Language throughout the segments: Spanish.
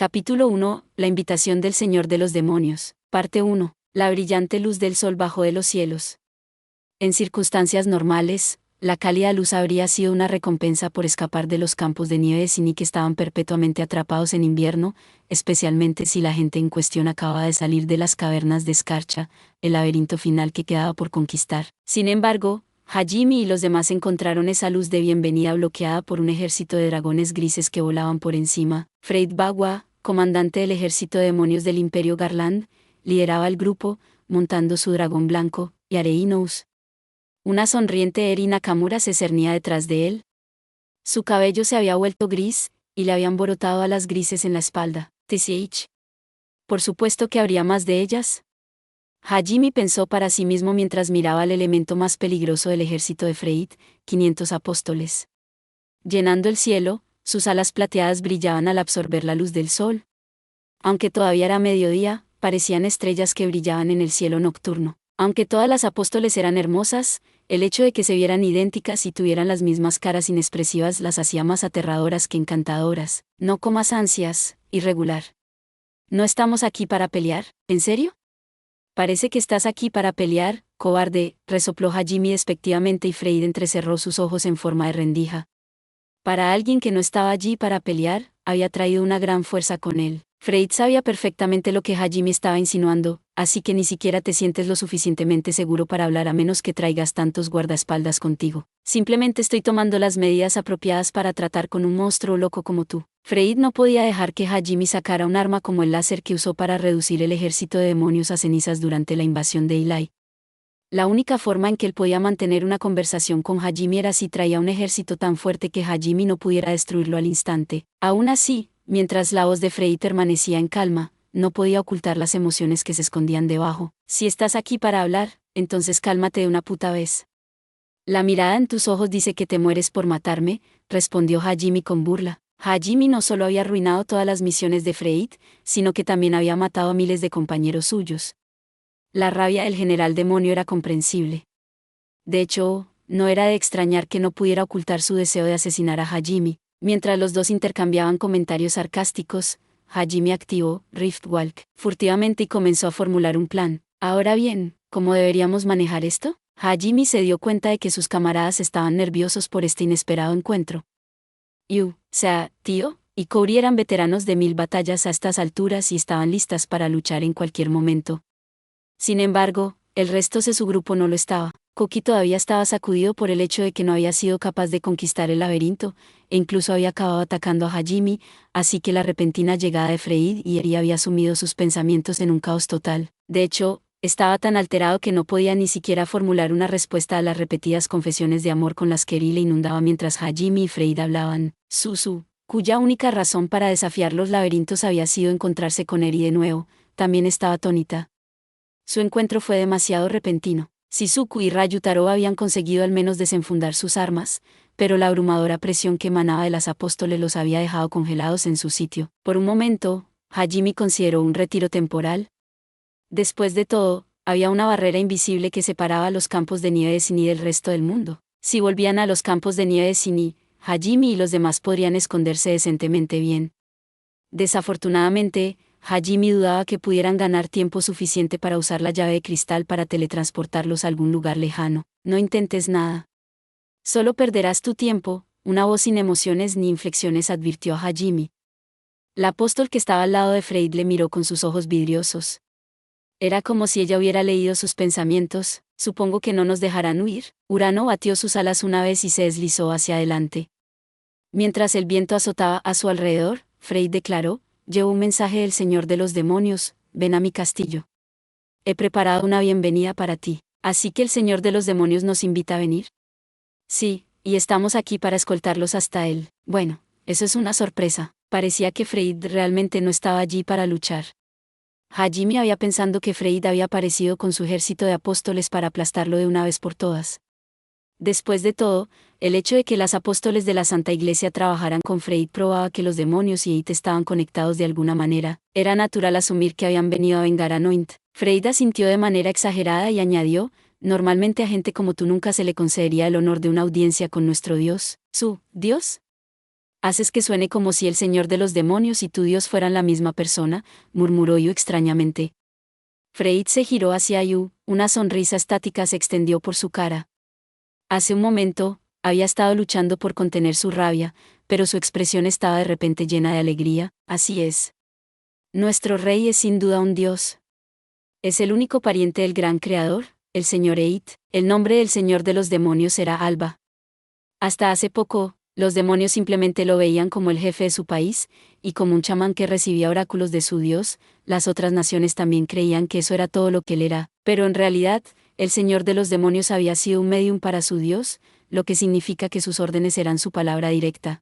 Capítulo 1. La invitación del Señor de los demonios. Parte 1. La brillante luz del sol bajó de los cielos. En circunstancias normales, la cálida luz habría sido una recompensa por escapar de los campos de nieve de Sini que estaban perpetuamente atrapados en invierno, especialmente si la gente en cuestión acababa de salir de las cavernas de escarcha, el laberinto final que quedaba por conquistar. Sin embargo, Hajime y los demás encontraron esa luz de bienvenida bloqueada por un ejército de dragones grises que volaban por encima. Freid Bagua, comandante del ejército de demonios del Imperio Garland, lideraba el grupo, montando su dragón blanco, y Areinous. Una sonriente Eri Nakamura se cernía detrás de él. Su cabello se había vuelto gris, y le habían brotado alas grises en la espalda. TCH. Por supuesto que habría más de ellas. Hajime pensó para sí mismo mientras miraba al elemento más peligroso del ejército de Freid, 500 apóstoles. Llenando el cielo, sus alas plateadas brillaban al absorber la luz del sol. Aunque todavía era mediodía, parecían estrellas que brillaban en el cielo nocturno. Aunque todas las apóstoles eran hermosas, el hecho de que se vieran idénticas y tuvieran las mismas caras inexpresivas las hacía más aterradoras que encantadoras. No comas ansias, irregular. ¿No estamos aquí para pelear? ¿En serio? Parece que estás aquí para pelear, cobarde, resopló Hajime despectivamente y Freid entrecerró sus ojos en forma de rendija. Para alguien que no estaba allí para pelear, había traído una gran fuerza con él. Freid sabía perfectamente lo que Hajime estaba insinuando, así que ni siquiera te sientes lo suficientemente seguro para hablar a menos que traigas tantos guardaespaldas contigo. Simplemente estoy tomando las medidas apropiadas para tratar con un monstruo loco como tú. Freid no podía dejar que Hajime sacara un arma como el láser que usó para reducir el ejército de demonios a cenizas durante la invasión de Eli. La única forma en que él podía mantener una conversación con Hajime era si traía un ejército tan fuerte que Hajime no pudiera destruirlo al instante. Aún así, mientras la voz de Freid permanecía en calma, no podía ocultar las emociones que se escondían debajo. Si estás aquí para hablar, entonces cálmate de una puta vez. La mirada en tus ojos dice que te mueres por matarme, respondió Hajime con burla. Hajime no solo había arruinado todas las misiones de Freid, sino que también había matado a miles de compañeros suyos. La rabia del general demonio era comprensible. De hecho, no era de extrañar que no pudiera ocultar su deseo de asesinar a Hajime. Mientras los dos intercambiaban comentarios sarcásticos, Hajime activó Riftwalk furtivamente y comenzó a formular un plan. Ahora bien, ¿cómo deberíamos manejar esto? Hajime se dio cuenta de que sus camaradas estaban nerviosos por este inesperado encuentro. Tío, y Kouri eran veteranos de 1000 batallas a estas alturas y estaban listas para luchar en cualquier momento. Sin embargo, el resto de su grupo no lo estaba. Koki todavía estaba sacudido por el hecho de que no había sido capaz de conquistar el laberinto, e incluso había acabado atacando a Hajime, así que la repentina llegada de Freid y Eri había sumido sus pensamientos en un caos total. De hecho, estaba tan alterado que no podía ni siquiera formular una respuesta a las repetidas confesiones de amor con las que Eri le inundaba mientras Hajime y Freid hablaban. Suzu, cuya única razón para desafiar los laberintos había sido encontrarse con Eri de nuevo, también estaba atónita. Su encuentro fue demasiado repentino. Shizuku y Ryutaro habían conseguido al menos desenfundar sus armas, pero la abrumadora presión que emanaba de las apóstoles los había dejado congelados en su sitio. Por un momento, Hajime consideró un retiro temporal. Después de todo, había una barrera invisible que separaba los campos de nieve de Sini del resto del mundo. Si volvían a los campos de nieve de Sini, Hajime y los demás podrían esconderse decentemente bien. Desafortunadamente, Hajime dudaba que pudieran ganar tiempo suficiente para usar la llave de cristal para teletransportarlos a algún lugar lejano. No intentes nada. Solo perderás tu tiempo, una voz sin emociones ni inflexiones advirtió a Hajime. La apóstol que estaba al lado de Freid le miró con sus ojos vidriosos. Era como si ella hubiera leído sus pensamientos. Supongo que no nos dejarán huir. Urano batió sus alas una vez y se deslizó hacia adelante. Mientras el viento azotaba a su alrededor, Freid declaró: llevo un mensaje del Señor de los demonios, ven a mi castillo. He preparado una bienvenida para ti. ¿Así que el Señor de los demonios nos invita a venir? Sí, y estamos aquí para escoltarlos hasta él. Bueno, eso es una sorpresa. Parecía que Freid realmente no estaba allí para luchar. Hajime había pensado que Freid había aparecido con su ejército de apóstoles para aplastarlo de una vez por todas. Después de todo, el hecho de que las apóstoles de la Santa Iglesia trabajaran con Freid probaba que los demonios y It estaban conectados de alguna manera. Era natural asumir que habían venido a vengar a Noint. Freid asintió de manera exagerada y añadió: normalmente a gente como tú nunca se le concedería el honor de una audiencia con nuestro Dios. ¿Su Dios? Haces que suene como si el señor de los demonios y tu Dios fueran la misma persona, murmuró Yu extrañamente. Freyt se giró hacia Yu, una sonrisa estática se extendió por su cara. Hace un momento, había estado luchando por contener su rabia, pero su expresión estaba de repente llena de alegría. Así es. Nuestro rey es sin duda un dios. Es el único pariente del gran creador, el señor Eit. El nombre del señor de los demonios era Alba. Hasta hace poco, los demonios simplemente lo veían como el jefe de su país, y como un chamán que recibía oráculos de su dios. Las otras naciones también creían que eso era todo lo que él era, pero en realidad, el señor de los demonios había sido un medium para su dios, lo que significa que sus órdenes eran su palabra directa.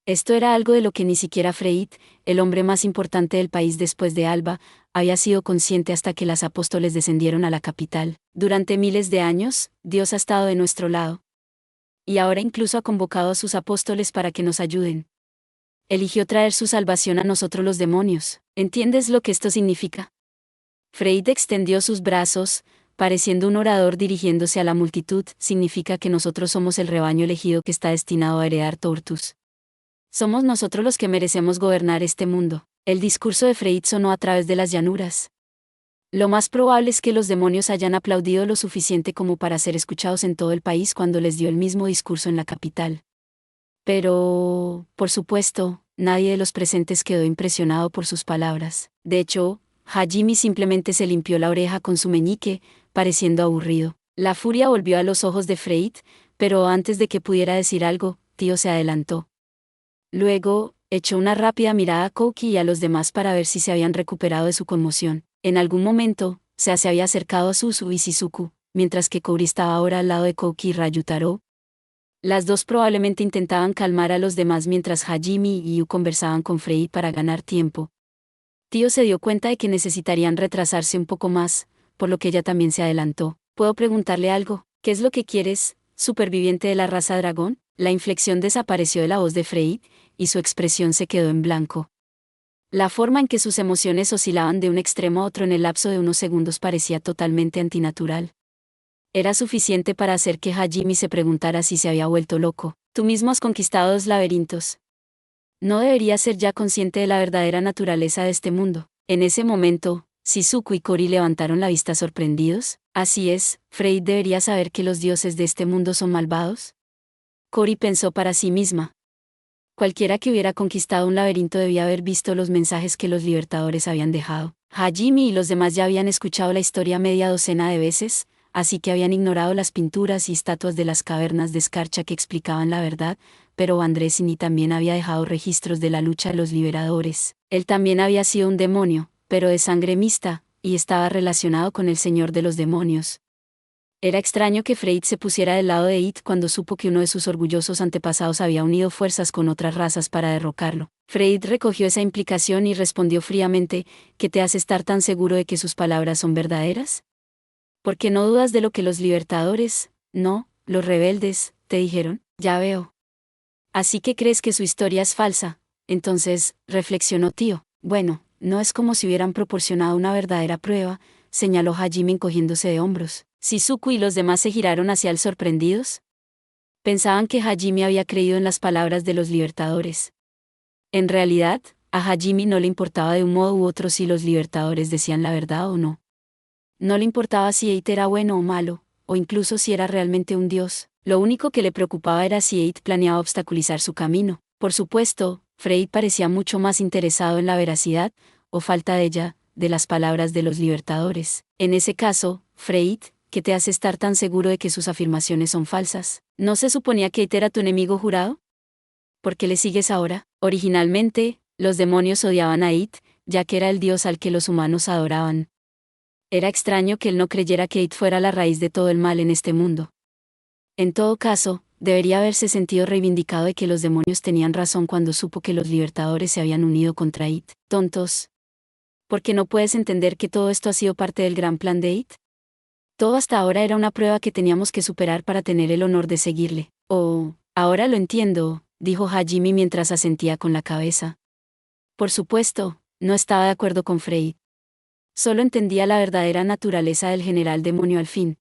Esto era algo de lo que ni siquiera Freyt, el hombre más importante del país después de Alba, había sido consciente hasta que las apóstoles descendieron a la capital. Durante miles de años, Dios ha estado de nuestro lado. Y ahora incluso ha convocado a sus apóstoles para que nos ayuden. Eligió traer su salvación a nosotros los demonios. ¿Entiendes lo que esto significa? Freyt extendió sus brazos, pareciendo un orador dirigiéndose a la multitud. Significa que nosotros somos el rebaño elegido que está destinado a heredar Tortus. Somos nosotros los que merecemos gobernar este mundo. El discurso de Freyt sonó a través de las llanuras. Lo más probable es que los demonios hayan aplaudido lo suficiente como para ser escuchados en todo el país cuando les dio el mismo discurso en la capital. Pero, por supuesto, nadie de los presentes quedó impresionado por sus palabras. De hecho, Hajime simplemente se limpió la oreja con su meñique, pareciendo aburrido. La furia volvió a los ojos de Freyt, pero antes de que pudiera decir algo, Tío se adelantó. Luego, echó una rápida mirada a Kouki y a los demás para ver si se habían recuperado de su conmoción. En algún momento, se había acercado a Suzu y Shizuku, mientras que Kouri estaba ahora al lado de Kouki y Ryutaro. Las dos probablemente intentaban calmar a los demás mientras Hajime y Yu conversaban con Frey para ganar tiempo. Tío se dio cuenta de que necesitarían retrasarse un poco más, por lo que ella también se adelantó. ¿Puedo preguntarle algo? ¿Qué es lo que quieres, superviviente de la raza dragón? La inflexión desapareció de la voz de Frey, y su expresión se quedó en blanco. La forma en que sus emociones oscilaban de un extremo a otro en el lapso de unos segundos parecía totalmente antinatural. Era suficiente para hacer que Hajime se preguntara si se había vuelto loco. Tú mismo has conquistado 2 laberintos. ¿No deberías ser ya consciente de la verdadera naturaleza de este mundo? En ese momento, Shizuku y Kouri levantaron la vista sorprendidos. Así es, Frey debería saber que los dioses de este mundo son malvados. Kouri pensó para sí misma. Cualquiera que hubiera conquistado un laberinto debía haber visto los mensajes que los libertadores habían dejado. Hajime y los demás ya habían escuchado la historia media docena de veces, así que habían ignorado las pinturas y estatuas de las cavernas de escarcha que explicaban la verdad, pero Andresini también había dejado registros de la lucha de los liberadores. Él también había sido un demonio, pero de sangre mixta, y estaba relacionado con el señor de los demonios. Era extraño que Freyt se pusiera del lado de It cuando supo que uno de sus orgullosos antepasados había unido fuerzas con otras razas para derrocarlo. Freyt recogió esa implicación y respondió fríamente, ¿qué te hace estar tan seguro de que sus palabras son verdaderas? ¿Por qué no dudas de lo que los libertadores, no, los rebeldes, te dijeron? Ya veo. Así que crees que su historia es falsa. Entonces, reflexionó Tío. Bueno, no es como si hubieran proporcionado una verdadera prueba, señaló Hajime encogiéndose de hombros. Shizuku y los demás se giraron hacia él sorprendidos. Pensaban que Hajime había creído en las palabras de los libertadores. En realidad, a Hajime no le importaba de un modo u otro si los libertadores decían la verdad o no. No le importaba si Eit era bueno o malo, o incluso si era realmente un dios. Lo único que le preocupaba era si Eit planeaba obstaculizar su camino. Por supuesto, Frey parecía mucho más interesado en la veracidad, o falta de ella, de las palabras de los libertadores. En ese caso, Frey, ¿qué te hace estar tan seguro de que sus afirmaciones son falsas? ¿No se suponía que Eit era tu enemigo jurado? ¿Por qué le sigues ahora? Originalmente, los demonios odiaban a Eit, ya que era el dios al que los humanos adoraban. Era extraño que él no creyera que Eit fuera la raíz de todo el mal en este mundo. En todo caso, debería haberse sentido reivindicado de que los demonios tenían razón cuando supo que los libertadores se habían unido contra Eit. Tontos. ¿Por qué no puedes entender que todo esto ha sido parte del gran plan de Eit? Todo hasta ahora era una prueba que teníamos que superar para tener el honor de seguirle. Oh, ahora lo entiendo, dijo Hajime mientras asentía con la cabeza. Por supuesto, no estaba de acuerdo con Frey. Solo entendía la verdadera naturaleza del general demonio al fin.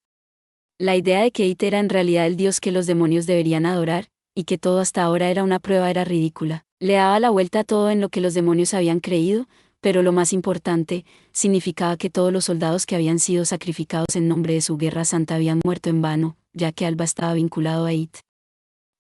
La idea de que Eit era en realidad el dios que los demonios deberían adorar, y que todo hasta ahora era una prueba era ridícula. Le daba la vuelta a todo en lo que los demonios habían creído, pero lo más importante, significaba que todos los soldados que habían sido sacrificados en nombre de su guerra santa habían muerto en vano, ya que Alba estaba vinculado a It.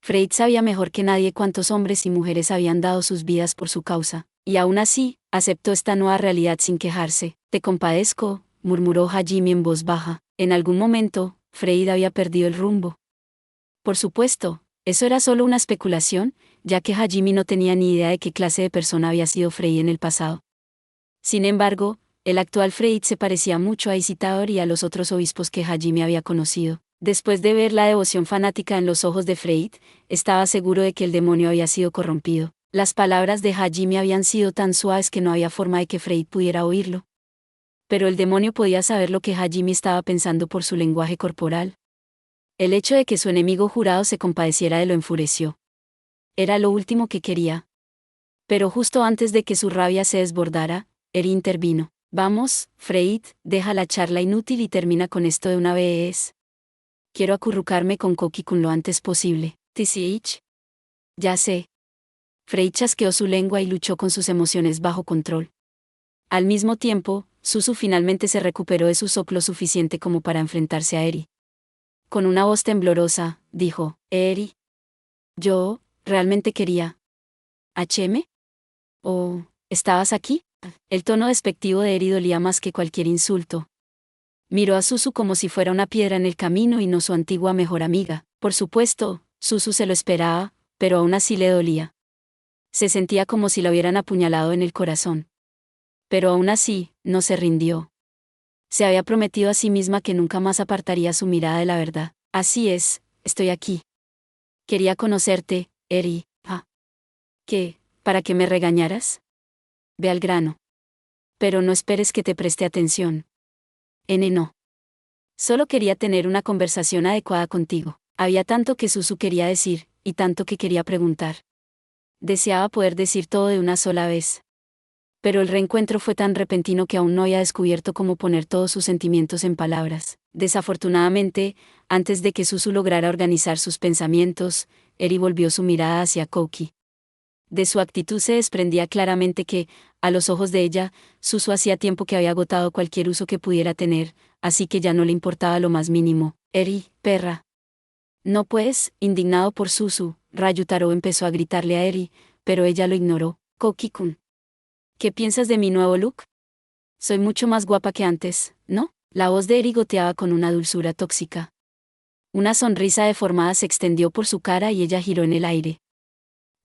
Freyt sabía mejor que nadie cuántos hombres y mujeres habían dado sus vidas por su causa, y aún así, aceptó esta nueva realidad sin quejarse. Te compadezco, murmuró Hajime en voz baja. En algún momento, Freyt había perdido el rumbo. Por supuesto, eso era solo una especulación, ya que Hajime no tenía ni idea de qué clase de persona había sido Freyt en el pasado. Sin embargo, el actual Freyt se parecía mucho a Isidore y a los otros obispos que Hajime había conocido. Después de ver la devoción fanática en los ojos de Freyt, estaba seguro de que el demonio había sido corrompido. Las palabras de Hajime habían sido tan suaves que no había forma de que Freyt pudiera oírlo. Pero el demonio podía saber lo que Hajime estaba pensando por su lenguaje corporal. El hecho de que su enemigo jurado se compadeciera de lo enfureció. Era lo último que quería. Pero justo antes de que su rabia se desbordara, Eri intervino. Vamos, Freyt, deja la charla inútil y termina con esto de una vez. Quiero acurrucarme con Koki-kun lo antes posible. ¿TCH? Ya sé. Freyt chasqueó su lengua y luchó con sus emociones bajo control. Al mismo tiempo, Suzu finalmente se recuperó de su shock lo suficiente como para enfrentarse a Eri. Con una voz temblorosa, dijo, Eri. Yo, realmente quería. ¿HM? ¿O, estabas aquí? El tono despectivo de Eri dolía más que cualquier insulto. Miró a Suzu como si fuera una piedra en el camino y no su antigua mejor amiga. Por supuesto, Suzu se lo esperaba, pero aún así le dolía. Se sentía como si la hubieran apuñalado en el corazón. Pero aún así, no se rindió. Se había prometido a sí misma que nunca más apartaría su mirada de la verdad. Así es, estoy aquí. Quería conocerte, Eri. ¿Qué? ¿Para que me regañaras? Ve al grano. Pero no esperes que te preste atención. No. Solo quería tener una conversación adecuada contigo. Había tanto que Suzu quería decir, y tanto que quería preguntar. Deseaba poder decir todo de una sola vez. Pero el reencuentro fue tan repentino que aún no había descubierto cómo poner todos sus sentimientos en palabras. Desafortunadamente, antes de que Suzu lograra organizar sus pensamientos, Eri volvió su mirada hacia Koki. De su actitud se desprendía claramente que, a los ojos de ella, Suzu hacía tiempo que había agotado cualquier uso que pudiera tener, así que ya no le importaba lo más mínimo. Eri, perra. No pues, indignado por Suzu, Ryutaro empezó a gritarle a Eri, pero ella lo ignoró. Koki-kun. ¿Qué piensas de mi nuevo look? Soy mucho más guapa que antes, ¿no? La voz de Eri goteaba con una dulzura tóxica. Una sonrisa deformada se extendió por su cara y ella giró en el aire.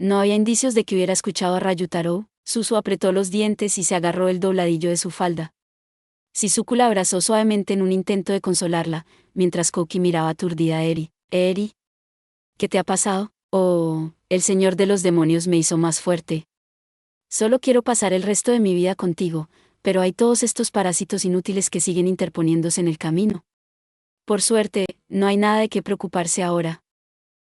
No había indicios de que hubiera escuchado a Ryutaro. Suzu apretó los dientes y se agarró el dobladillo de su falda. Shizuku la abrazó suavemente en un intento de consolarla, mientras Koki miraba aturdida a Eri. Eri. ¿Qué te ha pasado? Oh, el señor de los demonios me hizo más fuerte. Solo quiero pasar el resto de mi vida contigo, pero hay todos estos parásitos inútiles que siguen interponiéndose en el camino. Por suerte, no hay nada de qué preocuparse ahora.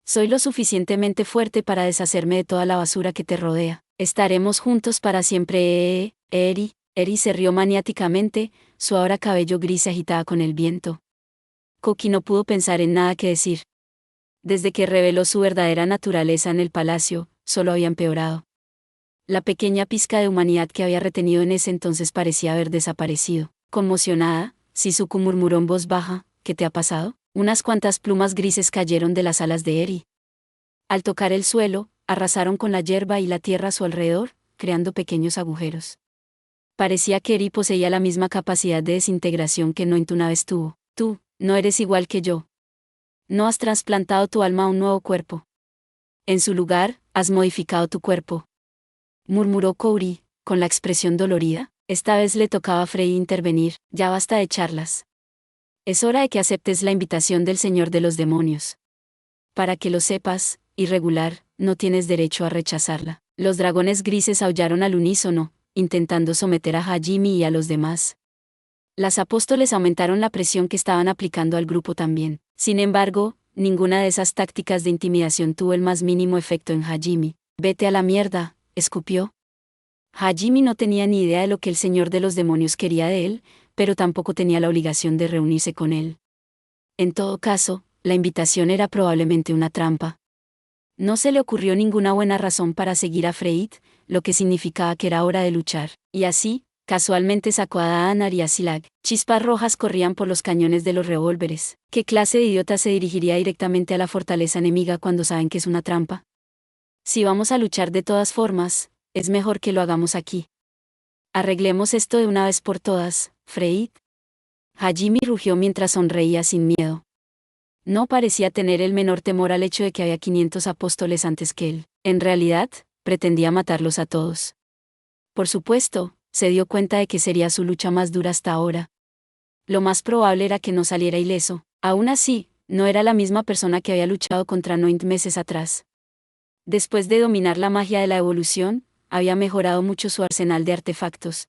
Soy lo suficientemente fuerte para deshacerme de toda la basura que te rodea. Estaremos juntos para siempre, Eri. Eri se rió maniáticamente, su ahora cabello gris se agitaba con el viento. Koki no pudo pensar en nada que decir. Desde que reveló su verdadera naturaleza en el palacio, solo había empeorado. La pequeña pizca de humanidad que había retenido en ese entonces parecía haber desaparecido. Conmocionada, Shizuku murmuró en voz baja, ¿qué te ha pasado? Unas cuantas plumas grises cayeron de las alas de Eri. Al tocar el suelo, arrasaron con la hierba y la tierra a su alrededor, creando pequeños agujeros. Parecía que Eri poseía la misma capacidad de desintegración que Noin una vez tuvo. Tú, no eres igual que yo. No has trasplantado tu alma a un nuevo cuerpo. En su lugar, has modificado tu cuerpo. Murmuró Kouri, con la expresión dolorida. Esta vez le tocaba a Frey intervenir. Ya basta de charlas. Es hora de que aceptes la invitación del Señor de los Demonios. Para que lo sepas, irregular, no tienes derecho a rechazarla. Los dragones grises aullaron al unísono, intentando someter a Hajime y a los demás. Las apóstoles aumentaron la presión que estaban aplicando al grupo también. Sin embargo, ninguna de esas tácticas de intimidación tuvo el más mínimo efecto en Hajime. Vete a la mierda, escupió. Hajime no tenía ni idea de lo que el Señor de los Demonios quería de él, pero tampoco tenía la obligación de reunirse con él. En todo caso, la invitación era probablemente una trampa. No se le ocurrió ninguna buena razón para seguir a Freyt, lo que significaba que era hora de luchar, y así, casualmente sacó a Daanar y a Silag. Chispas rojas corrían por los cañones de los revólveres. ¿Qué clase de idiota se dirigiría directamente a la fortaleza enemiga cuando saben que es una trampa? Si vamos a luchar de todas formas, es mejor que lo hagamos aquí. Arreglemos esto de una vez por todas, Freyt. Hajime rugió mientras sonreía sin miedo. No parecía tener el menor temor al hecho de que había 500 apóstoles antes que él. En realidad, pretendía matarlos a todos. Por supuesto, se dio cuenta de que sería su lucha más dura hasta ahora. Lo más probable era que no saliera ileso. Aún así, no era la misma persona que había luchado contra Noint meses atrás. Después de dominar la magia de la evolución, había mejorado mucho su arsenal de artefactos.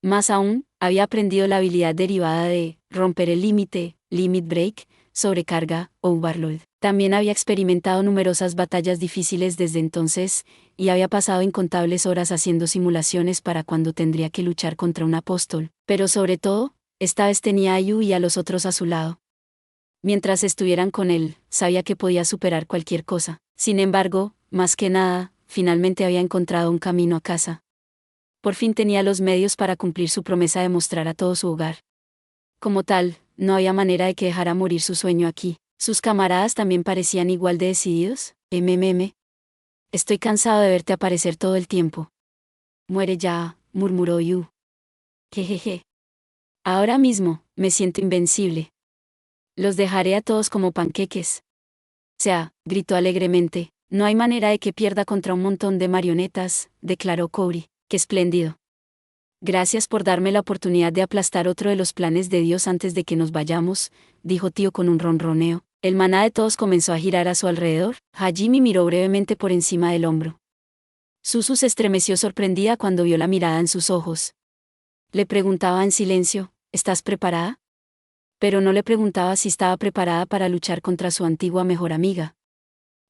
Más aún, había aprendido la habilidad derivada de romper el límite, limit break, sobrecarga, o overload. También había experimentado numerosas batallas difíciles desde entonces, y había pasado incontables horas haciendo simulaciones para cuando tendría que luchar contra un apóstol. Pero sobre todo, esta vez tenía a Yu y a los otros a su lado. Mientras estuvieran con él, sabía que podía superar cualquier cosa. Sin embargo, más que nada, finalmente había encontrado un camino a casa. Por fin tenía los medios para cumplir su promesa de mostrar a todo su hogar. Como tal, no había manera de que dejara morir su sueño aquí. ¿Sus camaradas también parecían igual de decididos? Estoy cansado de verte aparecer todo el tiempo. Muere ya, murmuró Yu. Jejeje. Ahora mismo, me siento invencible. Los dejaré a todos como panqueques. Gritó alegremente, no hay manera de que pierda contra un montón de marionetas, declaró Kouri. ¡Qué espléndido! Gracias por darme la oportunidad de aplastar otro de los planes de Dios antes de que nos vayamos, dijo Tío con un ronroneo. El maná de todos comenzó a girar a su alrededor. Hajime miró brevemente por encima del hombro. Suzu se estremeció sorprendida cuando vio la mirada en sus ojos. Le preguntaba en silencio, ¿estás preparada? Pero no le preguntaba si estaba preparada para luchar contra su antigua mejor amiga.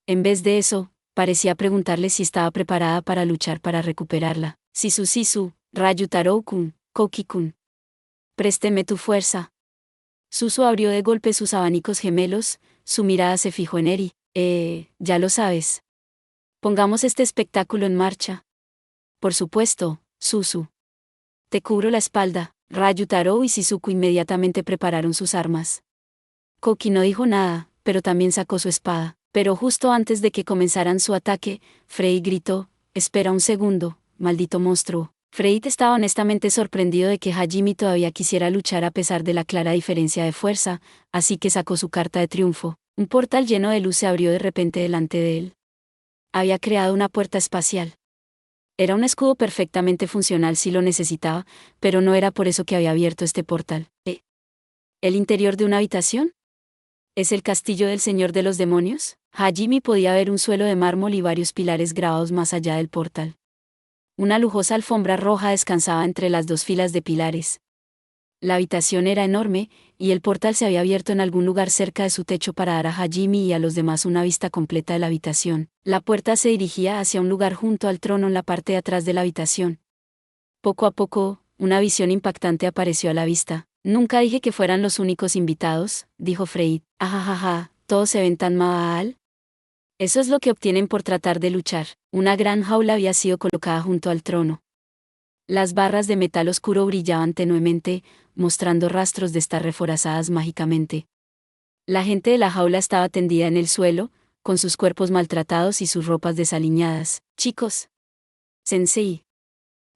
En vez de eso, parecía preguntarle si estaba preparada para luchar para recuperarla. Sisu, Ryutaro-kun, Koki-kun. Présteme tu fuerza. Suzu abrió de golpe sus abanicos gemelos, su mirada se fijó en Eri. Ya lo sabes. Pongamos este espectáculo en marcha. Por supuesto, Suzu. Te cubro la espalda. Ryutaro y Shizuku inmediatamente prepararon sus armas. Koki no dijo nada, pero también sacó su espada. Pero justo antes de que comenzaran su ataque, Frey gritó, «Espera un segundo, maldito monstruo». Frey estaba honestamente sorprendido de que Hajime todavía quisiera luchar a pesar de la clara diferencia de fuerza, así que sacó su carta de triunfo. Un portal lleno de luz se abrió de repente delante de él. Había creado una puerta espacial. Era un escudo perfectamente funcional si lo necesitaba, pero no era por eso que había abierto este portal. ¿El interior de una habitación? ¿Es el castillo del Señor de los Demonios? Hajime podía ver un suelo de mármol y varios pilares grabados más allá del portal. Una lujosa alfombra roja descansaba entre las dos filas de pilares. La habitación era enorme, y el portal se había abierto en algún lugar cerca de su techo para dar a Hajime y a los demás una vista completa de la habitación. La puerta se dirigía hacia un lugar junto al trono en la parte de atrás de la habitación. Poco a poco, una visión impactante apareció a la vista. Nunca dije que fueran los únicos invitados, dijo Frey. Ajajaja, todos se ven tan mal. Eso es lo que obtienen por tratar de luchar. Una gran jaula había sido colocada junto al trono. Las barras de metal oscuro brillaban tenuemente, mostrando rastros de estar reforzadas mágicamente. La gente de la jaula estaba tendida en el suelo, con sus cuerpos maltratados y sus ropas desaliñadas. Chicos. Sensei.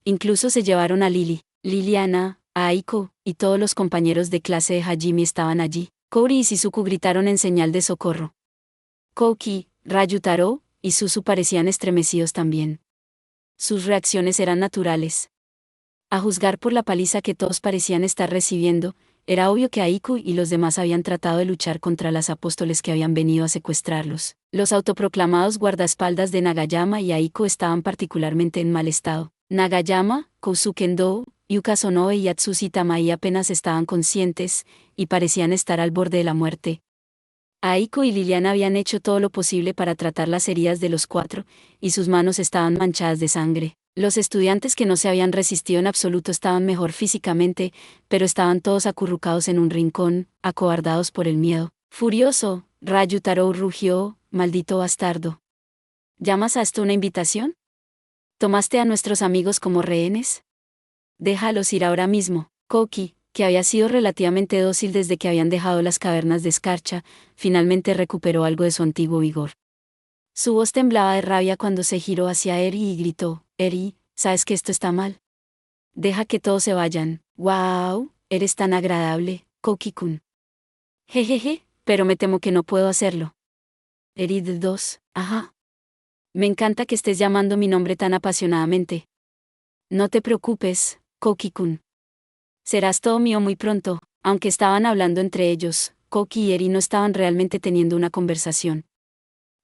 Incluso se llevaron a Liliana, a Aiko, y todos los compañeros de clase de Hajime estaban allí. Kouri y Shizuku gritaron en señal de socorro. Koki, Ryutaro y Suzu parecían estremecidos también. Sus reacciones eran naturales. A juzgar por la paliza que todos parecían estar recibiendo, era obvio que Aiko y los demás habían tratado de luchar contra las apóstoles que habían venido a secuestrarlos. Los autoproclamados guardaespaldas de Nagayama y Aiko estaban particularmente en mal estado. Nagayama, Kousuke Endo, Yuka Sonoe y Atsushi Tamai apenas estaban conscientes, y parecían estar al borde de la muerte. Aiko y Liliana habían hecho todo lo posible para tratar las heridas de los cuatro, y sus manos estaban manchadas de sangre. Los estudiantes que no se habían resistido en absoluto estaban mejor físicamente, pero estaban todos acurrucados en un rincón, acobardados por el miedo. Furioso, Ryutaro rugió, «¡Maldito bastardo! ¿Llamas a esto una invitación? ¿Tomaste a nuestros amigos como rehenes? Déjalos ir ahora mismo. Koki, que había sido relativamente dócil desde que habían dejado las cavernas de escarcha, finalmente recuperó algo de su antiguo vigor. Su voz temblaba de rabia cuando se giró hacia Eri y gritó: Eri, ¿sabes que esto está mal? Deja que todos se vayan. ¡Wow! Eres tan agradable, Koki-kun. Jejeje, pero me temo que no puedo hacerlo. Eri 2, ajá. Me encanta que estés llamando mi nombre tan apasionadamente. No te preocupes, Koki-kun. Serás todo mío muy pronto. Aunque estaban hablando entre ellos, Koki y Eri no estaban realmente teniendo una conversación.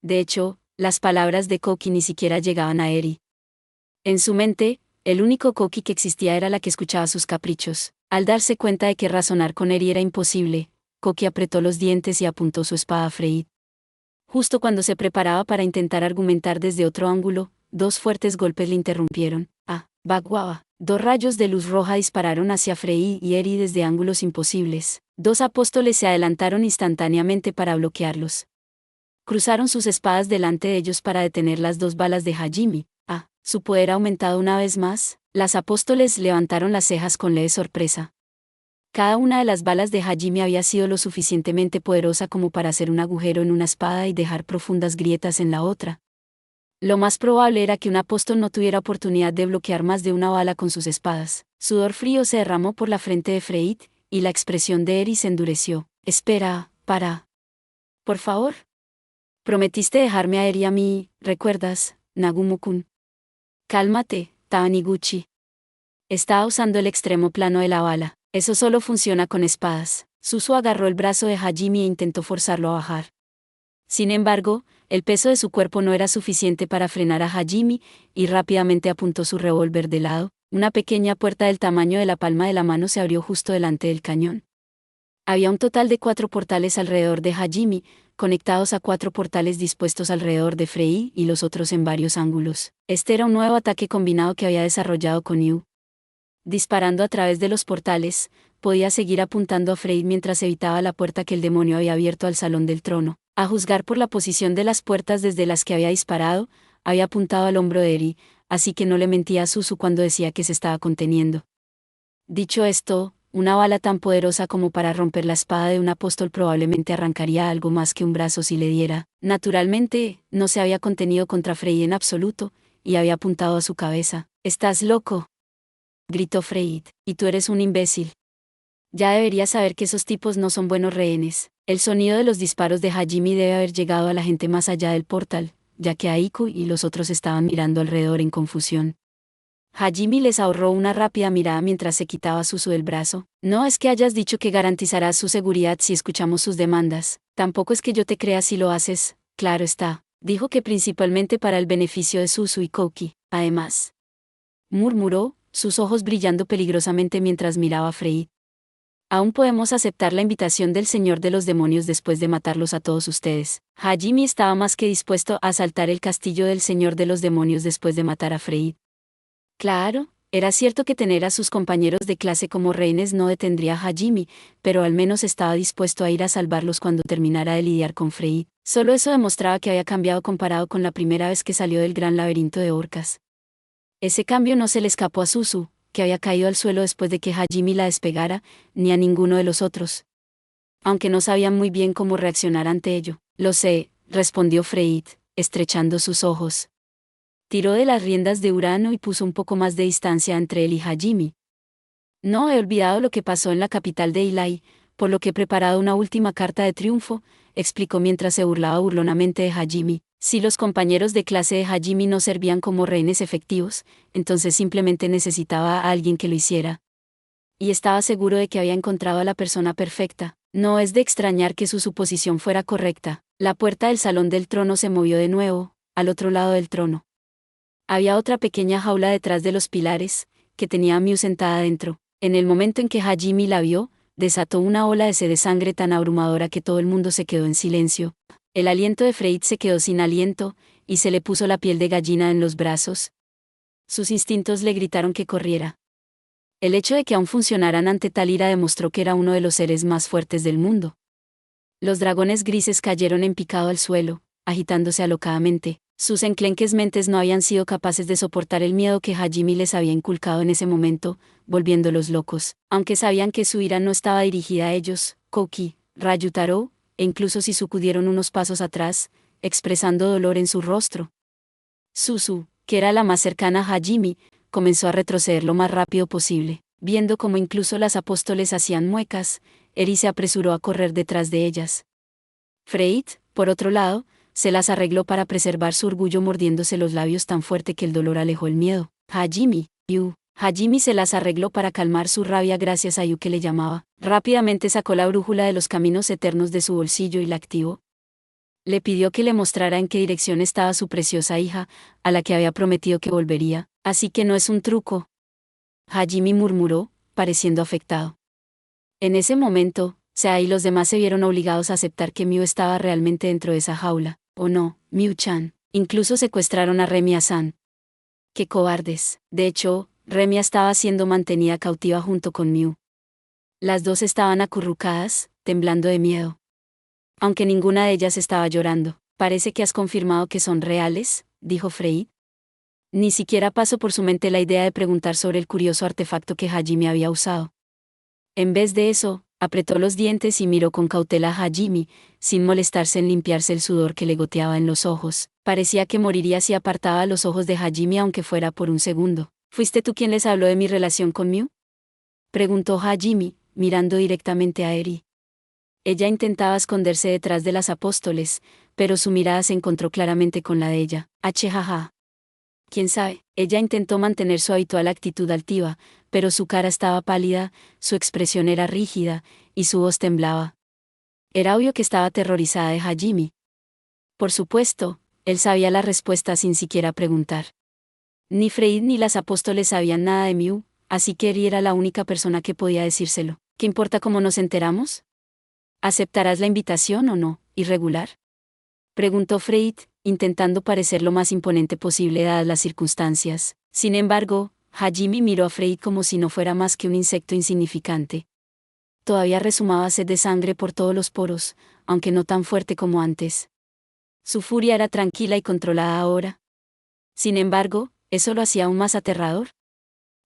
De hecho, las palabras de Koki ni siquiera llegaban a Eri. En su mente, el único Koki que existía era la que escuchaba sus caprichos. Al darse cuenta de que razonar con Eri era imposible, Koki apretó los dientes y apuntó su espada a Freyt. Justo cuando se preparaba para intentar argumentar desde otro ángulo, dos fuertes golpes le interrumpieron. Bagwaba. Dos rayos de luz roja dispararon hacia Frey y Eri desde ángulos imposibles. Dos apóstoles se adelantaron instantáneamente para bloquearlos. Cruzaron sus espadas delante de ellos para detener las dos balas de Hajime. Su poder ha aumentado una vez más. Las apóstoles levantaron las cejas con leve sorpresa. Cada una de las balas de Hajime había sido lo suficientemente poderosa como para hacer un agujero en una espada y dejar profundas grietas en la otra. Lo más probable era que un apóstol no tuviera oportunidad de bloquear más de una bala con sus espadas. Sudor frío se derramó por la frente de Freyt, y la expresión de Eri se endureció. Espera, para. Por favor. Prometiste dejarme a Eri a mí, ¿recuerdas, Nagumo-kun? Cálmate, Taniguchi. Estaba usando el extremo plano de la bala. Eso solo funciona con espadas. Suzu agarró el brazo de Hajime e intentó forzarlo a bajar. Sin embargo, el peso de su cuerpo no era suficiente para frenar a Hajime, y rápidamente apuntó su revólver de lado. Una pequeña puerta del tamaño de la palma de la mano se abrió justo delante del cañón. Había un total de 4 portales alrededor de Hajime, conectados a 4 portales dispuestos alrededor de Frey y los otros en varios ángulos. Este era un nuevo ataque combinado que había desarrollado con Yu. Disparando a través de los portales, podía seguir apuntando a Frey mientras evitaba la puerta que el demonio había abierto al Salón del Trono. A juzgar por la posición de las puertas desde las que había disparado, había apuntado al hombro de Eri, así que no le mentía a Suzu cuando decía que se estaba conteniendo. Dicho esto, una bala tan poderosa como para romper la espada de un apóstol probablemente arrancaría algo más que un brazo si le diera. Naturalmente, no se había contenido contra Frey en absoluto, y había apuntado a su cabeza. «¿Estás loco?», gritó Freyt, «y tú eres un imbécil. Ya deberías saber que esos tipos no son buenos rehenes». El sonido de los disparos de Hajime debe haber llegado a la gente más allá del portal, ya que Aiku y los otros estaban mirando alrededor en confusión. Hajime les ahorró una rápida mirada mientras se quitaba Suzu del brazo. «No es que hayas dicho que garantizarás su seguridad si escuchamos sus demandas, tampoco es que yo te crea si lo haces, claro está. Dijo que principalmente para el beneficio de Suzu y Koki, además», murmuró, sus ojos brillando peligrosamente mientras miraba a Frey. «Aún podemos aceptar la invitación del Señor de los Demonios después de matarlos a todos ustedes». Hajime estaba más que dispuesto a asaltar el castillo del Señor de los Demonios después de matar a Frey. Claro, era cierto que tener a sus compañeros de clase como rehenes no detendría a Hajime, pero al menos estaba dispuesto a ir a salvarlos cuando terminara de lidiar con Frey. Solo eso demostraba que había cambiado comparado con la primera vez que salió del gran laberinto de orcas. Ese cambio no se le escapó a Suzu, que había caído al suelo después de que Hajime la despegara, ni a ninguno de los otros. Aunque no sabían muy bien cómo reaccionar ante ello. «Lo sé», respondió Freyt, estrechando sus ojos. Tiró de las riendas de Urano y puso un poco más de distancia entre él y Hajime. «No he olvidado lo que pasó en la capital de Ilai, por lo que he preparado una última carta de triunfo», explicó mientras se burlaba burlonamente de Hajime. Si los compañeros de clase de Hajime no servían como rehenes efectivos, entonces simplemente necesitaba a alguien que lo hiciera. Y estaba seguro de que había encontrado a la persona perfecta. No es de extrañar que su suposición fuera correcta. La puerta del Salón del Trono se movió de nuevo, al otro lado del trono. Había otra pequeña jaula detrás de los pilares, que tenía a Miu sentada dentro. En el momento en que Hajime la vio, desató una ola de sed de sangre tan abrumadora que todo el mundo se quedó en silencio. El aliento de Freyt se quedó sin aliento, y se le puso la piel de gallina en los brazos. Sus instintos le gritaron que corriera. El hecho de que aún funcionaran ante tal ira demostró que era uno de los seres más fuertes del mundo. Los dragones grises cayeron en picado al suelo, agitándose alocadamente. Sus enclenques mentes no habían sido capaces de soportar el miedo que Hajime les había inculcado en ese momento, volviéndolos locos. Aunque sabían que su ira no estaba dirigida a ellos, Kouki, Ryutaro, e incluso Shizuku dieron unos pasos atrás, expresando dolor en su rostro. Suzu, que era la más cercana a Hajime, comenzó a retroceder lo más rápido posible. Viendo cómo incluso las apóstoles hacían muecas, Eri se apresuró a correr detrás de ellas. Freid, por otro lado, se las arregló para preservar su orgullo mordiéndose los labios tan fuerte que el dolor alejó el miedo. Hajime se las arregló para calmar su rabia gracias a Yu que le llamaba. Rápidamente sacó la brújula de los caminos eternos de su bolsillo y la activó. Le pidió que le mostrara en qué dirección estaba su preciosa hija, a la que había prometido que volvería. Así que no es un truco. Hajime murmuró, pareciendo afectado. En ese momento, Sea y los demás se vieron obligados a aceptar que Miu estaba realmente dentro de esa jaula. ¿O no, Miu-chan? Incluso secuestraron a Remia-san. ¡Qué cobardes! De hecho, Remia estaba siendo mantenida cautiva junto con Miu. Las dos estaban acurrucadas, temblando de miedo. Aunque ninguna de ellas estaba llorando. Parece que has confirmado que son reales, dijo Freid. Ni siquiera pasó por su mente la idea de preguntar sobre el curioso artefacto que Hajime había usado. En vez de eso, apretó los dientes y miró con cautela a Hajime, sin molestarse en limpiarse el sudor que le goteaba en los ojos. Parecía que moriría si apartaba los ojos de Hajime aunque fuera por un segundo. ¿Fuiste tú quien les habló de mi relación con Miu? Preguntó Hajime, mirando directamente a Eri. Ella intentaba esconderse detrás de las apóstoles, pero su mirada se encontró claramente con la de ella. Jaja. Quién sabe, ella intentó mantener su habitual actitud altiva, pero su cara estaba pálida, su expresión era rígida, y su voz temblaba. Era obvio que estaba aterrorizada de Hajime. Por supuesto, él sabía la respuesta sin siquiera preguntar. Ni Freid ni las apóstoles sabían nada de Miu, así que Eri era la única persona que podía decírselo. ¿Qué importa cómo nos enteramos? ¿Aceptarás la invitación o no, irregular? Preguntó Freid, intentando parecer lo más imponente posible dadas las circunstancias. Sin embargo, Hajime miró a Freid como si no fuera más que un insecto insignificante. Todavía resumaba sed de sangre por todos los poros, aunque no tan fuerte como antes. Su furia era tranquila y controlada ahora. Sin embargo, ¿eso lo hacía aún más aterrador?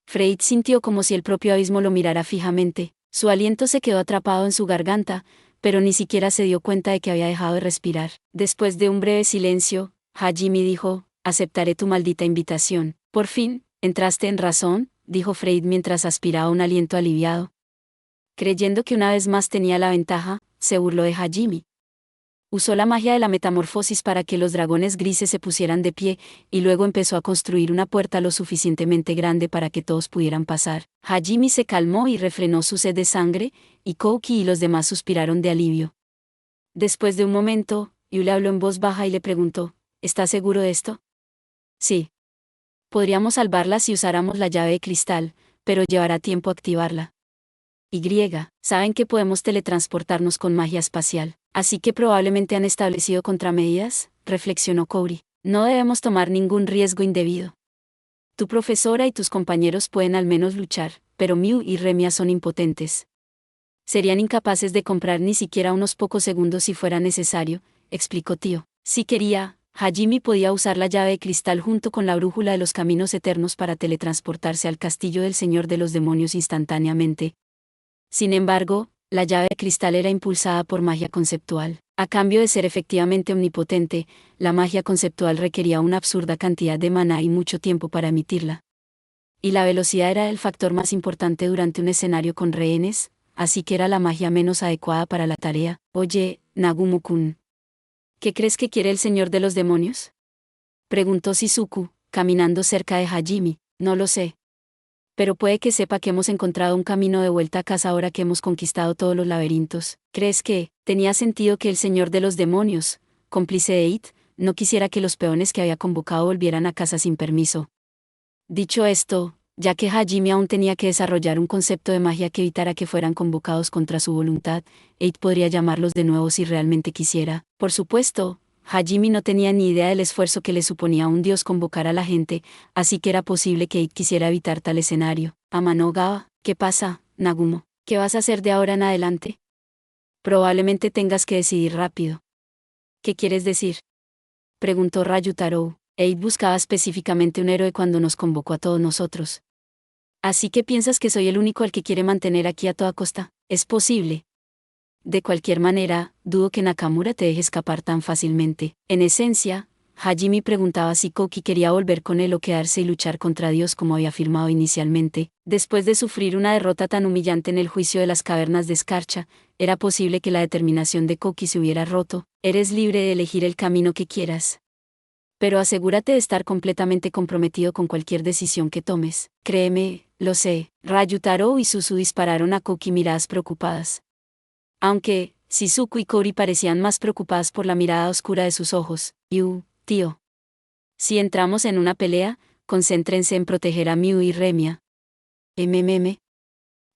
Freid sintió como si el propio abismo lo mirara fijamente. Su aliento se quedó atrapado en su garganta, pero ni siquiera se dio cuenta de que había dejado de respirar. Después de un breve silencio, Hajime dijo, aceptaré tu maldita invitación. Por fin, entraste en razón, dijo Freid mientras aspiraba un aliento aliviado. Creyendo que una vez más tenía la ventaja, se burló de Hajime. Usó la magia de la metamorfosis para que los dragones grises se pusieran de pie, y luego empezó a construir una puerta lo suficientemente grande para que todos pudieran pasar. Hajime se calmó y refrenó su sed de sangre, y Kouki y los demás suspiraron de alivio. Después de un momento, Yu le habló en voz baja y le preguntó, ¿estás seguro de esto? Sí. Podríamos salvarla si usáramos la llave de cristal, pero llevará tiempo activarla. Saben que podemos teletransportarnos con magia espacial, así que probablemente han establecido contramedidas, reflexionó Kouri. No debemos tomar ningún riesgo indebido. Tu profesora y tus compañeros pueden al menos luchar, pero Miu y Remia son impotentes. Serían incapaces de comprar ni siquiera unos pocos segundos si fuera necesario, explicó Tio. Si quería, Hajime podía usar la llave de cristal junto con la brújula de los caminos eternos para teletransportarse al castillo del Señor de los Demonios instantáneamente. Sin embargo, la llave de cristal era impulsada por magia conceptual. A cambio de ser efectivamente omnipotente, la magia conceptual requería una absurda cantidad de maná y mucho tiempo para emitirla. Y la velocidad era el factor más importante durante un escenario con rehenes, así que era la magia menos adecuada para la tarea. Oye, Nagumo-kun. ¿Qué crees que quiere el Señor de los Demonios? Preguntó Shizuku, caminando cerca de Hajime. No lo sé. Pero puede que sepa que hemos encontrado un camino de vuelta a casa ahora que hemos conquistado todos los laberintos. ¿Crees que tenía sentido que el Señor de los Demonios, cómplice de It, no quisiera que los peones que había convocado volvieran a casa sin permiso? Dicho esto, ya que Hajime aún tenía que desarrollar un concepto de magia que evitara que fueran convocados contra su voluntad, It podría llamarlos de nuevo si realmente quisiera. Por supuesto, Hajime no tenía ni idea del esfuerzo que le suponía a un dios convocar a la gente, así que era posible que It quisiera evitar tal escenario. Amano-gawa, ¿qué pasa, Nagumo? ¿Qué vas a hacer de ahora en adelante? Probablemente tengas que decidir rápido. ¿Qué quieres decir? preguntó Ryutaro. Eid buscaba específicamente un héroe cuando nos convocó a todos nosotros. ¿Así que piensas que soy el único al que quiere mantener aquí a toda costa? Es posible. De cualquier manera, dudo que Nakamura te deje escapar tan fácilmente. En esencia, Hajime preguntaba si Koki quería volver con él o quedarse y luchar contra Dios como había afirmado inicialmente. Después de sufrir una derrota tan humillante en el juicio de las cavernas de escarcha, era posible que la determinación de Koki se hubiera roto. Eres libre de elegir el camino que quieras. Pero asegúrate de estar completamente comprometido con cualquier decisión que tomes. Créeme, lo sé. Ryutaro y Suzu dispararon a Koki miradas preocupadas. Aunque, Shizuku y Kori parecían más preocupadas por la mirada oscura de sus ojos. Tío. Si entramos en una pelea, concéntrense en proteger a Miu y Remia.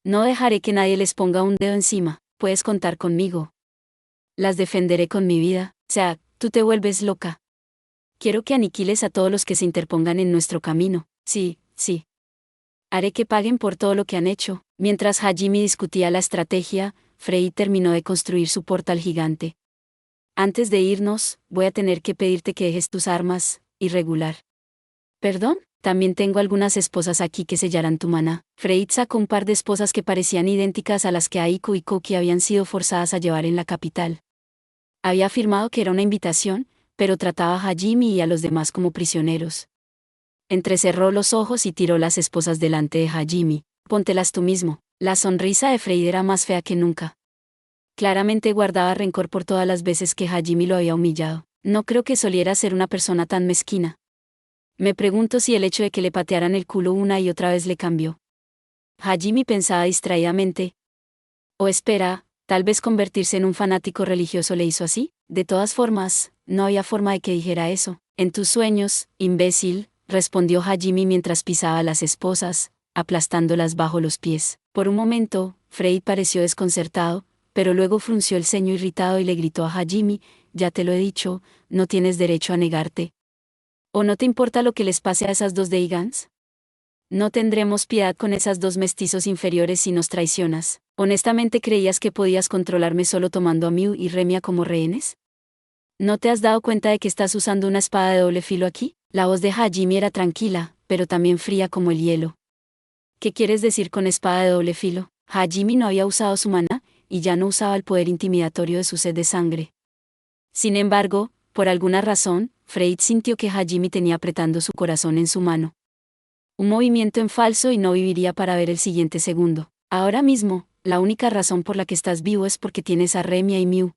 No dejaré que nadie les ponga un dedo encima, puedes contar conmigo. Las defenderé con mi vida. Tú te vuelves loca. Quiero que aniquiles a todos los que se interpongan en nuestro camino. Sí. Haré que paguen por todo lo que han hecho. Mientras Hajime discutía la estrategia, Frey terminó de construir su portal gigante. Antes de irnos, voy a tener que pedirte que dejes tus armas, irregular. ¿Perdón? También tengo algunas esposas aquí que sellarán tu maná. Frey sacó un par de esposas que parecían idénticas a las que Aiko y Koki habían sido forzadas a llevar en la capital. Había afirmado que era una invitación, pero trataba a Hajime y a los demás como prisioneros. Entrecerró los ojos y tiró las esposas delante de Hajime. Póntelas tú mismo. La sonrisa de Frey era más fea que nunca. Claramente guardaba rencor por todas las veces que Hajime lo había humillado. No creo que soliera ser una persona tan mezquina. Me pregunto si el hecho de que le patearan el culo una y otra vez le cambió. Hajime pensaba distraídamente. O espera, tal vez convertirse en un fanático religioso le hizo así. De todas formas, no había forma de que dijera eso. En tus sueños, imbécil, respondió Hajime mientras pisaba a las esposas, aplastándolas bajo los pies. Por un momento, Frey pareció desconcertado, pero luego frunció el ceño irritado y le gritó a Hajime, ya te lo he dicho, no tienes derecho a negarte. ¿O no te importa lo que les pase a esas dos Deigans? No tendremos piedad con esas dos mestizos inferiores si nos traicionas. ¿Honestamente creías que podías controlarme solo tomando a Miu y Remia como rehenes? ¿No te has dado cuenta de que estás usando una espada de doble filo aquí? La voz de Hajime era tranquila, pero también fría como el hielo. ¿Qué quieres decir con espada de doble filo? Hajime no había usado su maná, y ya no usaba el poder intimidatorio de su sed de sangre. Sin embargo, por alguna razón, Frey sintió que Hajime tenía apretando su corazón en su mano. Un movimiento en falso y no viviría para ver el siguiente segundo. Ahora mismo, la única razón por la que estás vivo es porque tienes a Remia y Miu.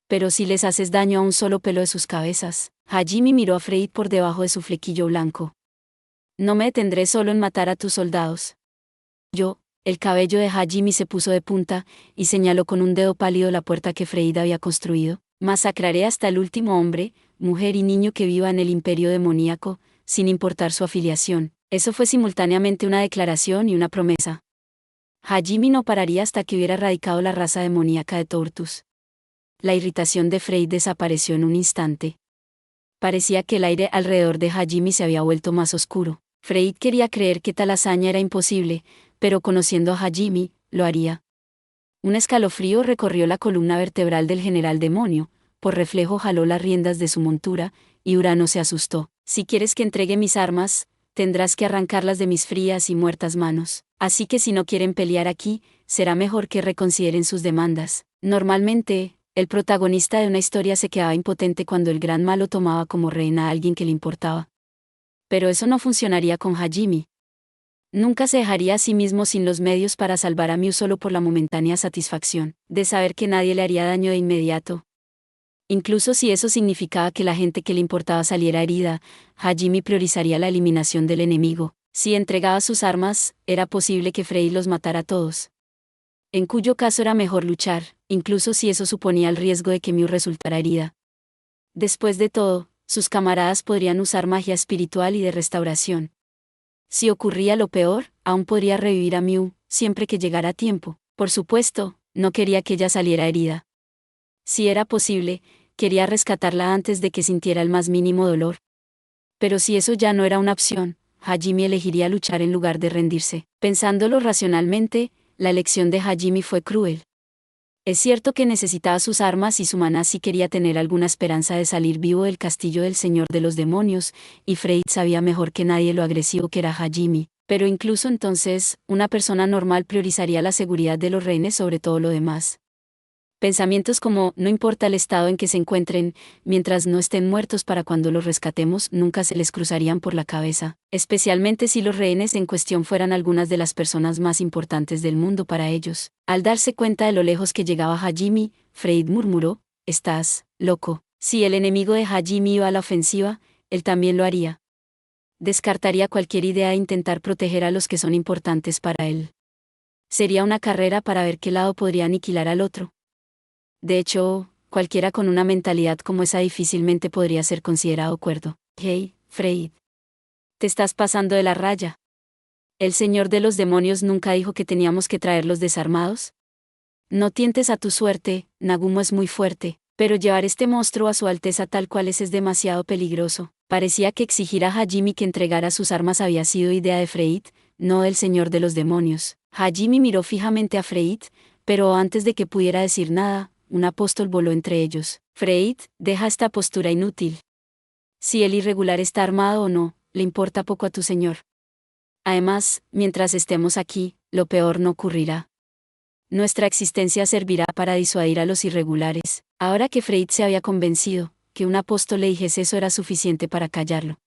Pero si les haces daño a un solo pelo de sus cabezas. Hajime miró a Frey por debajo de su flequillo blanco. No me detendré solo en matar a tus soldados. El cabello de Hajime se puso de punta, y señaló con un dedo pálido la puerta que Frey había construido. Masacraré hasta el último hombre, mujer y niño que viva en el imperio demoníaco, sin importar su afiliación. Eso fue simultáneamente una declaración y una promesa. Hajime no pararía hasta que hubiera erradicado la raza demoníaca de Tortus. La irritación de Frey desapareció en un instante. Parecía que el aire alrededor de Hajime se había vuelto más oscuro. Frey quería creer que tal hazaña era imposible, pero conociendo a Hajime, lo haría. Un escalofrío recorrió la columna vertebral del general demonio, por reflejo jaló las riendas de su montura, y Urano se asustó. Si quieres que entregue mis armas, tendrás que arrancarlas de mis frías y muertas manos. Así que si no quieren pelear aquí, será mejor que reconsideren sus demandas. Normalmente, el protagonista de una historia se quedaba impotente cuando el gran malo tomaba como reina a alguien que le importaba. Pero eso no funcionaría con Hajime. Nunca se dejaría a sí mismo sin los medios para salvar a Miu solo por la momentánea satisfacción de saber que nadie le haría daño de inmediato. Incluso si eso significaba que la gente que le importaba saliera herida, Hajime priorizaría la eliminación del enemigo. Si entregaba sus armas, era posible que Frey los matara a todos. En cuyo caso era mejor luchar, incluso si eso suponía el riesgo de que Miu resultara herida. Después de todo, sus camaradas podrían usar magia espiritual y de restauración. Si ocurría lo peor, aún podría revivir a Miu, siempre que llegara a tiempo. Por supuesto, no quería que ella saliera herida. Si era posible, quería rescatarla antes de que sintiera el más mínimo dolor. Pero si eso ya no era una opción, Hajime elegiría luchar en lugar de rendirse. Pensándolo racionalmente, la elección de Hajime fue cruel. Es cierto que necesitaba sus armas y su maná si quería tener alguna esperanza de salir vivo del castillo del Señor de los Demonios, y Freyd sabía mejor que nadie lo agresivo que era Hajime, pero incluso entonces, una persona normal priorizaría la seguridad de los rehenes sobre todo lo demás. Pensamientos como, no importa el estado en que se encuentren, mientras no estén muertos para cuando los rescatemos, nunca se les cruzarían por la cabeza, especialmente si los rehenes en cuestión fueran algunas de las personas más importantes del mundo para ellos. Al darse cuenta de lo lejos que llegaba Hajime, Freyd murmuró, «Estás loco. Si el enemigo de Hajime iba a la ofensiva, él también lo haría. Descartaría cualquier idea de intentar proteger a los que son importantes para él. Sería una carrera para ver qué lado podría aniquilar al otro. De hecho, cualquiera con una mentalidad como esa difícilmente podría ser considerado cuerdo». «Hey, Freyd. Te estás pasando de la raya. ¿El Señor de los Demonios nunca dijo que teníamos que traerlos desarmados? No tientes a tu suerte, Nagumo es muy fuerte, pero llevar este monstruo a su alteza tal cual es demasiado peligroso». Parecía que exigir a Hajime que entregara sus armas había sido idea de Freyd, no del Señor de los Demonios. Hajime miró fijamente a Freyd, pero antes de que pudiera decir nada, un apóstol voló entre ellos. «Freyd, deja esta postura inútil. Si el irregular está armado o no, le importa poco a tu señor. Además, mientras estemos aquí, lo peor no ocurrirá. Nuestra existencia servirá para disuadir a los irregulares». Ahora que Freyd se había convencido, que un apóstol le dijese eso era suficiente para callarlo.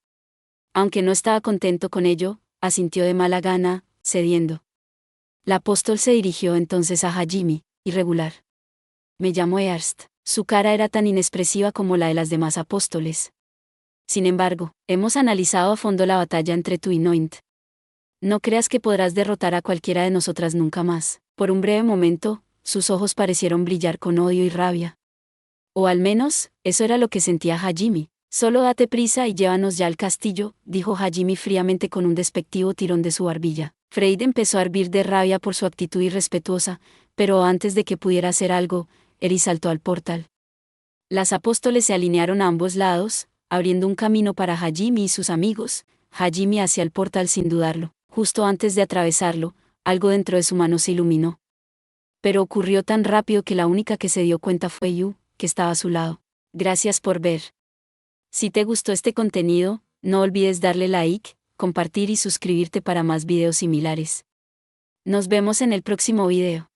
Aunque no estaba contento con ello, asintió de mala gana, cediendo. El apóstol se dirigió entonces a Hajime, irregular. «Me llamo Earst». Su cara era tan inexpresiva como la de las demás apóstoles. «Sin embargo, hemos analizado a fondo la batalla entre tú y Noint. No creas que podrás derrotar a cualquiera de nosotras nunca más». Por un breve momento, sus ojos parecieron brillar con odio y rabia. O al menos, eso era lo que sentía Hajime. «Solo date prisa y llévanos ya al castillo», dijo Hajime fríamente con un despectivo tirón de su barbilla. Freyd empezó a hervir de rabia por su actitud irrespetuosa, pero antes de que pudiera hacer algo, Eri saltó al portal. Las apóstoles se alinearon a ambos lados, abriendo un camino para Hajime y sus amigos. Hajime hacia el portal sin dudarlo. Justo antes de atravesarlo, algo dentro de su mano se iluminó. Pero ocurrió tan rápido que la única que se dio cuenta fue Yu, que estaba a su lado. Gracias por ver. Si te gustó este contenido, no olvides darle like, compartir y suscribirte para más videos similares. Nos vemos en el próximo video.